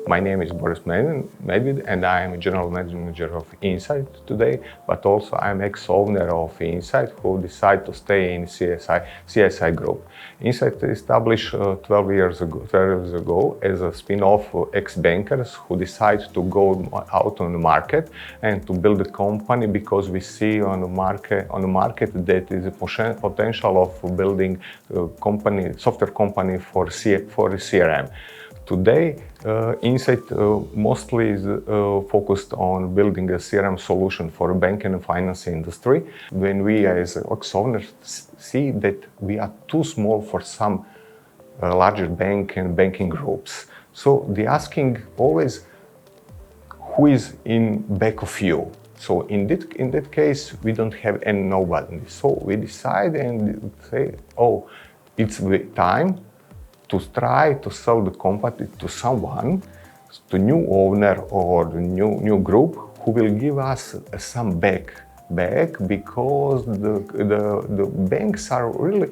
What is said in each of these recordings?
My name is Boris Medved and I am a general manager of Insight today, but also I'm ex-owner of Insight who decided to stay in CSI Group. Insight established 12 years ago as a spin-off of ex-bankers who decided to go out on the market and to build a company because we see on the market that is a potential of building a software company for CRM. Today, Insight mostly is focused on building a CRM solution for the banking and finance industry. When we as ex-owners see that we are too small for some larger bank and banking groups. So they're asking always who is in back of you. So in that case, we don't have nobody. So we decide and say, oh, it's time to try to sell the company to someone, to new owner or the new group who will give us some back because the banks are really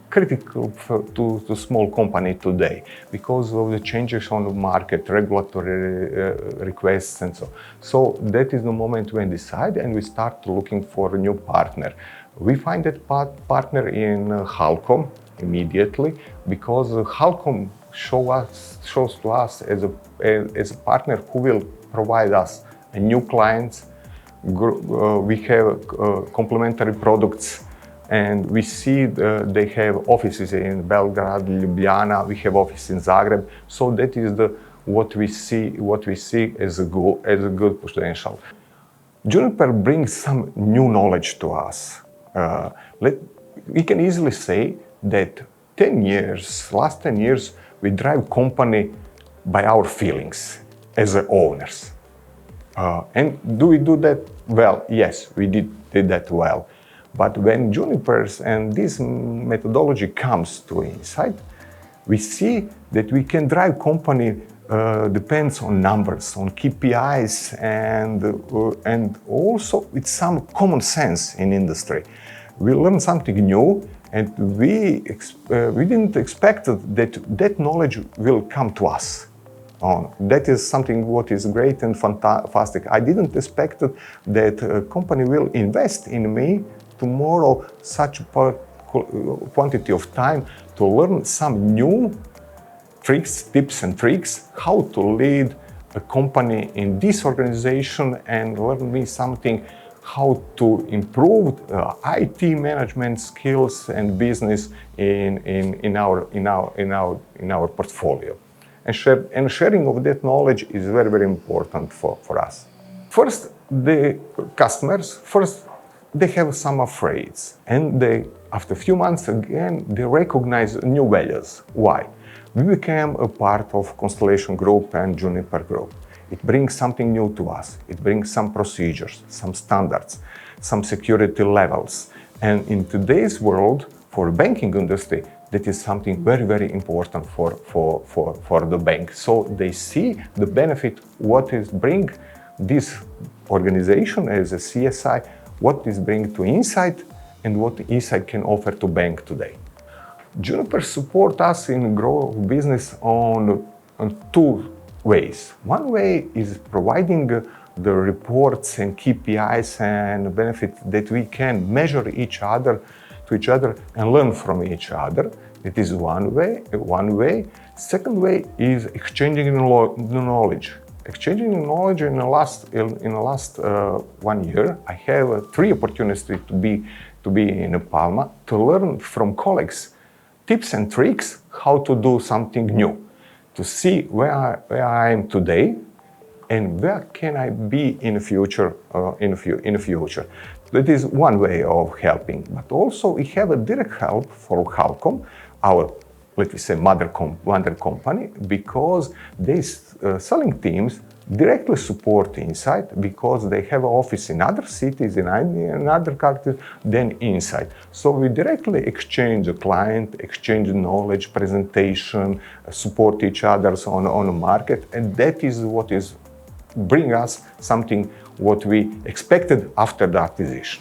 critical to small company today because of the changes on the market, regulatory requests and so. So that is the moment when we decide and we start looking for a new partner. We find that partner in Halcom immediately because Halcom shows to us as a partner who will provide us new clients. We have complementary products and we see they have offices in Belgrade, Ljubljana, we have office in Zagreb. So that is what we see as a good potential. Juniper brings some new knowledge to us. We can easily say that last 10 years, we drive company by our feelings as owners. And do we do that well? Yes, we did that well. But when Junipers and this methodology comes to Insight, we see that we can drive company depends on numbers, on KPIs, and also with some common sense in industry. We learn something new. And we didn't expect that knowledge will come to us. That is something what is great and fantastic. I didn't expect that a company will invest in me tomorrow such a quantity of time to learn some new tips and tricks, how to lead a company in this organization and learn me something how to improve IT management skills and business in our portfolio. And sharing of that knowledge is very, very important for us. First, the customers, they have some afraids. And after a few months again, they recognize new values. Why? We became a part of Constellation Group and Juniper Group. It brings something new to us. It brings some procedures, some standards, some security levels. And in today's world, for the banking industry, that is something very, very important for the bank. So they see the benefit, what is bring this organization as a CSI, what is bring to Insight, and what Insight can offer to bank today. Juniper support us in grow business on two ways. One way is providing the reports and KPIs and benefits that we can measure to each other and learn from each other. It is one way. Second way is exchanging knowledge. Exchanging knowledge in the last 1 year, I have 3 opportunities to be in Palma to learn from colleagues tips and tricks how to do something new. To see where I am today and where can I be in the future. That is one way of helping. But also we have a direct help for Halcom, our, let me say, mother company, because these selling teams directly support Insight because they have an office in other cities, in other countries than Insight. So we directly exchange the client, exchange knowledge, presentation, support each other on the market, and that is what is bring us something what we expected after the acquisition.